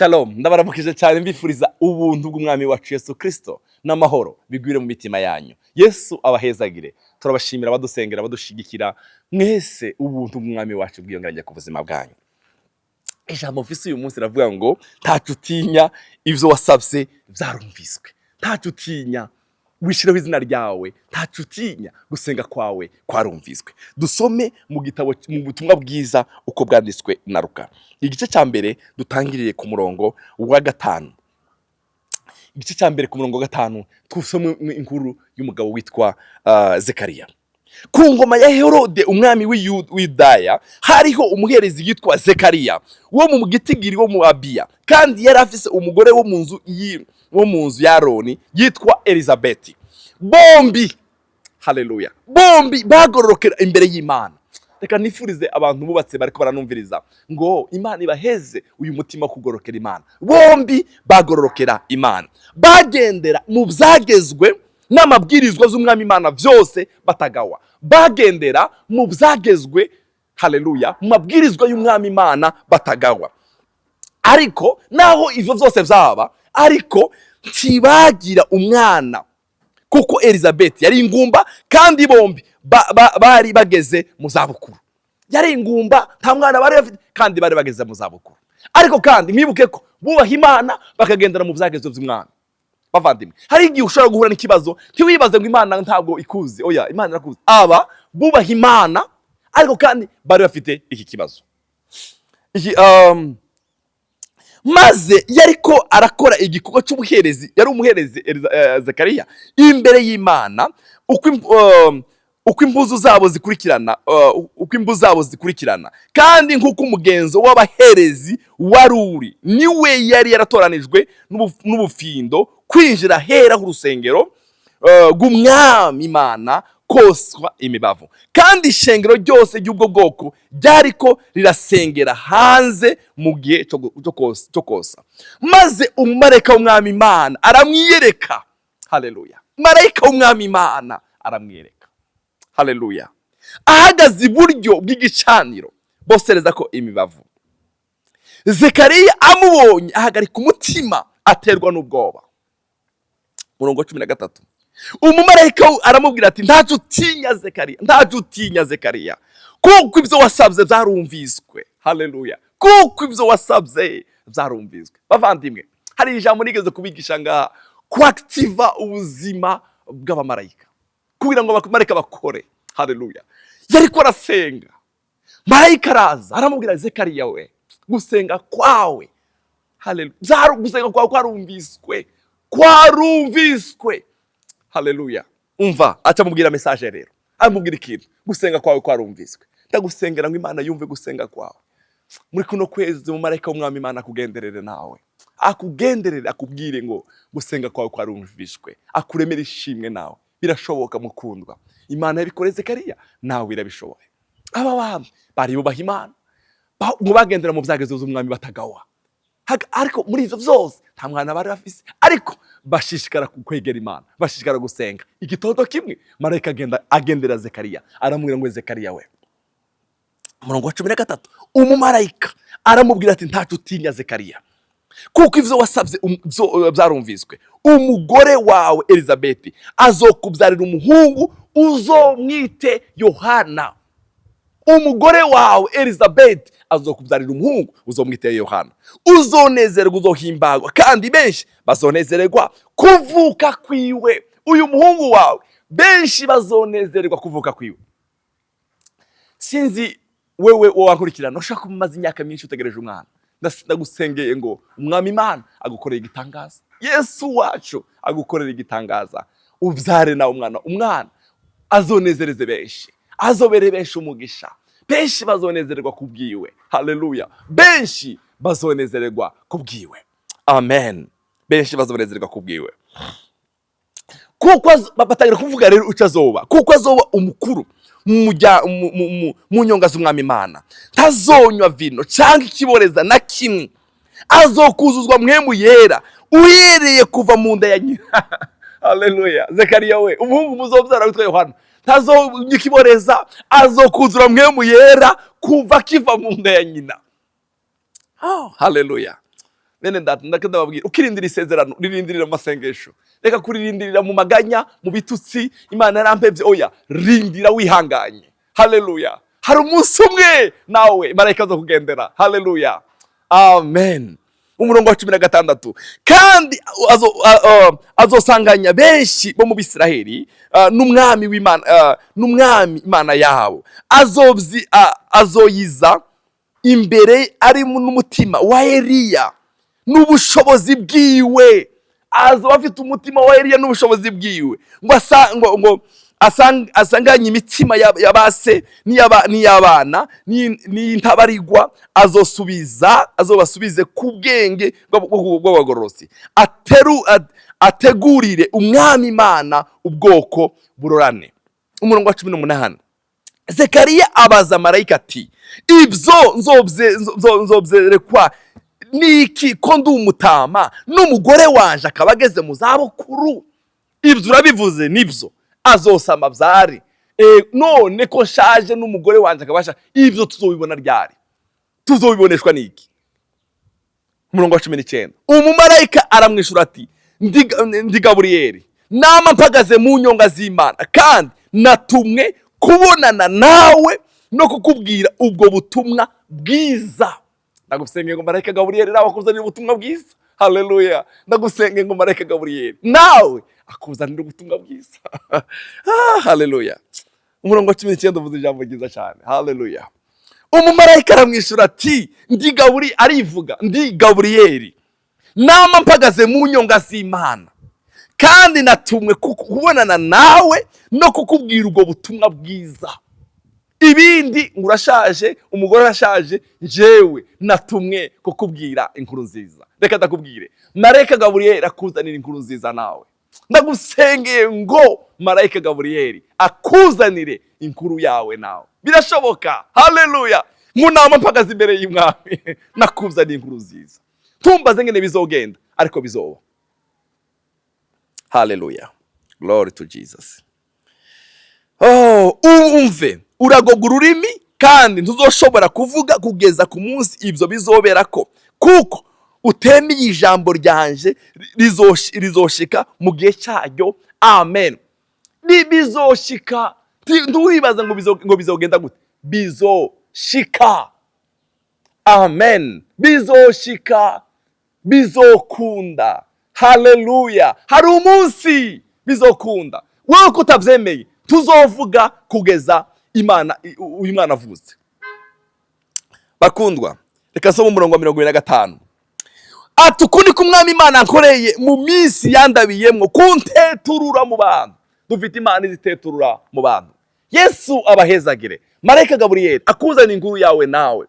Shalom, ndabaramukije cyane mbifuriza ubuntu bw'umwami wacu Yesu Kristo n'amahoro bigwire mu mitima yanyu. Yesu abahezagire. Turabashimira abadusengera badushigikira mwese ubuntu bw'umwami wacu bwiyongeranye ku buzima bwanyu. Ijambo mfise uyu munsi ravuga ngo ntacu utinya ivyo wasavye vyarumviswe. Ntacu utinya wishiraho izina ryawe, ntacu utinya gusenga kwawe kwarumviswe. Dusome mu gitabo mu butumwa bwiza uko bwanditswe na Luka. Igice cya mbere dutangiriye ku murongo wa 5. Igice cya mbere ku murongo wa 5 twusome inkuru y'umugabo witwa Zekariya. Ku ngoma ya Herode umwami w'Yudaya hariho umuherezi yitwa Zekariya wo mu gitigiri wo mu Abiya, kandi yari afise umugore wo mu nzu ya Aroni yitwa Elizabeti. Bombi, haleluya, bombi bagororokera imbere y'Imana. Reka nifurize abantu bubatse bariko baranumviriza ngo Imana ibaheze uyu mutima kugorokera Imana. Bombi bagororokera Imana, bagendera mu byagezwe n'amabwirizwa z'umwami Imana byose batagawa. Bagendera mu byagezwe, haleluya, mu mabwirizwa y'umwami Imana batagawa. Ariko naho ivyo byose byaba, ariko ntibagira umwana kuko Elizabeth yari ingumba, kandi bombi bari bageze mu zabukuru. Yari ingumba, nta mwana bari bafite, kandi bari bageze mu zabukuru. Ariko kandi mwibuke ko bubaha Imana bakagendera mu byagezwe by'umwana. Bavandimwe, hari igihe ushobora guhura n'ikibazo ntiwibaze ngo Imana ntabwo ikuzi. Oya, Imana irakuzi. Aba bubaha Imana ariko kandi bari bafite iki kibazo. Maze yariko arakora igikorwa cy'ubuherezi, yari umuherezi Zekariya imbere y'Imana, uko imbuzu zabo zikurikirana, kandi nk'uko umugenzo w'abaherezi waruri, niwe yari yaratoranijwe n'ubufindo kwinjira hera h'urusengero rw'umwami Imana koswa imibavu. Kandi ishengero ryose ry'ubwo bwoko ryariko rirasengera hanze mu gihe cyo kosa. Maze umumarayika w'umwami Imana aramwiyereka. Haleluya. Marayika w'umwami Imana aramwiyereka. Haleluya. Ahagaze iburyo bw'igicaniro bosereza ko imibavu. Zekariya amubonye ahagarika umutima, aterwa n'ubwoba. Murongo 13. Umumarayika aramubwira ati ntacu utinya Zekariya, ntacu utinya Zekariya, kuko ivyo wasavye vyarumviswe. Haleluya. Kuko ivyo wasavye vyarumviswe. Bavandimwe, hari ijambo nigeze kubigisha ngaha, kuactiva ubuzima bw'abamarayika kugira ngo abamarayika bakore. Haleluya. Yariko arasenga, marayika araza aramubwira Zekariya, we gusenga kwawe, haleluya, gusenga kwawe kwarumviswe. Haleluya. Umva, acha mubwira message rero. Amubwira ikintu, gusenga kwawe kwarumviswe. Ndagusengera ngo Imana yumve gusenga kwawe. Muri kuno kwezi umumarayika w'umwami Imana akugenderere nawe. Akugenderere, akubwire ngo gusenga kwawe kwarumviswe. Akuremera ishimwe nawe. Birashoboka mukundwa. Imana yabikore Zekariya, nawe birabishoboye. Aba bantu bari bubaha Imana, mu bagendera mu byagezwe z'umwami batagawa. Ariko muri ivyo vyose nta mwana bari bafise, ariko bashishikara kwegera Imana, bashishikara gusenga. Igitondo kimwe marayika agendera Zekariya, aramubwira ngo Zekariya, we, murongo wa 13, umumarayika aramubwira ati ntacu utinya Zekariya, kuko ivyo wasavye byarumviswe. Umugore wawe Elizabeti azokubyarira umuhungu, uzomwite Yohana. Umugore wawe Elizabeti azokubyarira umuhungu, uzomwite Yohana. Uzonezerwa, uzohimbagwa, kandi benshi bazonezererwa kuvuka kwiwe. Uyu muhungu wawe benshi bazonezererwa kuvuka kwiwe. Sinzi wewe wankurikirana ushaka kumaza imyaka myinshi utegereje umwana. Ndagusengeye ngo umwami Imana agukorera igitangaza. Yesu wacu agukorera igitangaza, ubyare na umwana azonezereze benshi, azobere benshi umugisha. Benshi bazonezererwa kubwiwe. Haleluya. Benshi bazonezererwa kubwiwe. Amen. Benshi bazonezererwa kubwiwe. Kuko batangira kuvuga rero ucazoba, kuko azoba umukuru mu nyonga z'umwami Imana. Ntazonywa vino cyangwa ikiboreza na kimwe. Azokuzuzwa mpwemu yera uhereye kuva mu nda ya nyina. Haleluya. Zekariya, we, umuhungu muzobyara witwa Yohana, ntazogikiboreza, azokuzura mpwemu yera kuva kiva mu nda ya nyina. Haleluya. bene data ndakadababwira ukirindira isezerano ririndirira amasengesho reka kuririndirira mu maganya mu bitutsi Imana yarampevye oya rindira wihanganye haleluya hari umunsi umwe nawe marayika zo kugendera haleluya amen umurongo wa 16 kandi azosanganya benshi bo mu Bisiraheli n'umwami w'Imana n'umwami Imana yabo azoyiza imbere ari n'umutima wa Eliya n'ubushobozi bwiwe azoba afite umutima wa Eliya n'ubushobozi bwiwe ngo asanganye imitima yabase n'iyabana n'intabarigwa azobasubize ku bwenge bw'abagororosi ategurire umwami Imana ubwoko burorane umurongo wa 18 Zekariya abaza marayika ati ibyo nzobyerekwa niki ko ndi umutama n'umugore wanje akaba ageze mu zabukuru ibyo urabivuze nibyo azosama byari none ko nshaje n'umugore wanje akabasha ibyo tuzobibona ryari tuzobiboneshwa niki umurongo wa 19 umumarayika aramwishura ati ndi Gaburiyeli nama mpagaze mu nyonga z'Imana kandi natumwe kubonana nawe no kukubwira ubwo butumwa bwiza ndagusengeye ngo marayika Gaburiyeli nawe akuzanira ubutumwa bwiza haleluya ndagusengeye ngo marayika Gaburiyeli nawe akuzanira ubutumwa bwiza haleluya umurongo wa 19 uvuze ijambo ryiza cyane haleluya umumarayika aramwishura ati ndi Gaburiyeli nama mpagaze mu nyonga z'Imana kandi natumwe kubonana nawe no kukubwira ubwo butumwa bwiza ibindi ngurashaje umugore arashaje jewe natumwe kukubwira inkuru nziza reka ndakubwire marayika Gaburiyeli akuzanira inkuru nziza nawe ndagusengeye ngo marayika Gaburiyeli akuzanire inkuru yawe nawe birashoboka haleluya munama mpagaze imbere y'Umwami nakuzanira inkuru nziza tumbaze ngene bizogenda ariko bizoba haleluya glory to Jesus umve uragoga ururimi kandi ntuzoshobora kuvuga kugeza ku munsi ibyo bizoberako kuko utemeye ijambo ryanje rizoshika mu gihe cyaryo amen bizoshika ntuwibaza ngo bizogenda gute bizoshika amen bizoshika bizokunda haleluya hari umunsi bizokunda wowe kutavyemeye tuzovuga kugeza uyu mwana avuze bakundwa reka nsome umurongo wa 25 ati ukundi k'umwami Imana nkoreye mu minsi yandabiyemwo kunteturura mu bantu dufite Imana iziteturura mu bantu Yesu abahezagire marayika Gaburiyeli akuzana inkuru yawe nawe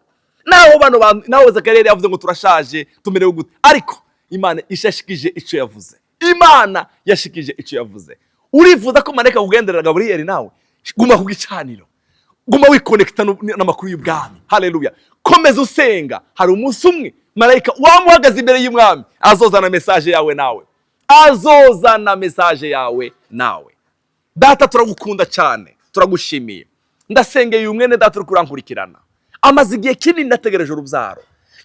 nawe Zakariya yavuze ngo turashaje tumerewe gute ariko Imana ishashikije icyo yavuze Imana yashikije icyo yavuze urifuza ko marayika kugenderera Gaburiyeli nawe guma ku gicaniro guma wikonekta n'amakuru y'ubwami haleluya komeza usenga hari umunsi umwe marayika wamuhagaze imbere y'Umwami azozana message yawe nawe data turagukunda cyane turagushimiye ndasengeye umwene data uri kurankurikirana amaze igihe kinini nategereje urubyaro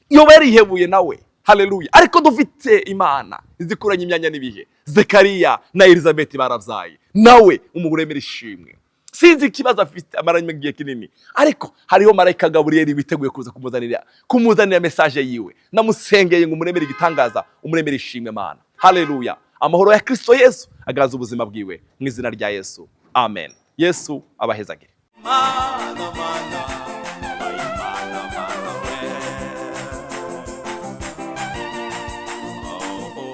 yoba yarihebuye nawe haleluya ariko dufite Imana izikuranye imyanya n'ibihe Zekariya na Elizabeth baravyaye nawe umuguremera ishimwe sinzi ikibazo afite amaranye igihe kinini ariko hariho marayika Gaburiyeli witeguye kuza kumuzanira message yiwe namusengeye ngo umuremere igitangaza umuremere ishimwe Mana haleluya amahoro ya Kristo Yesu agaza ubuzima bwiwe mu izina rya Yesu amen Yesu abahezagire.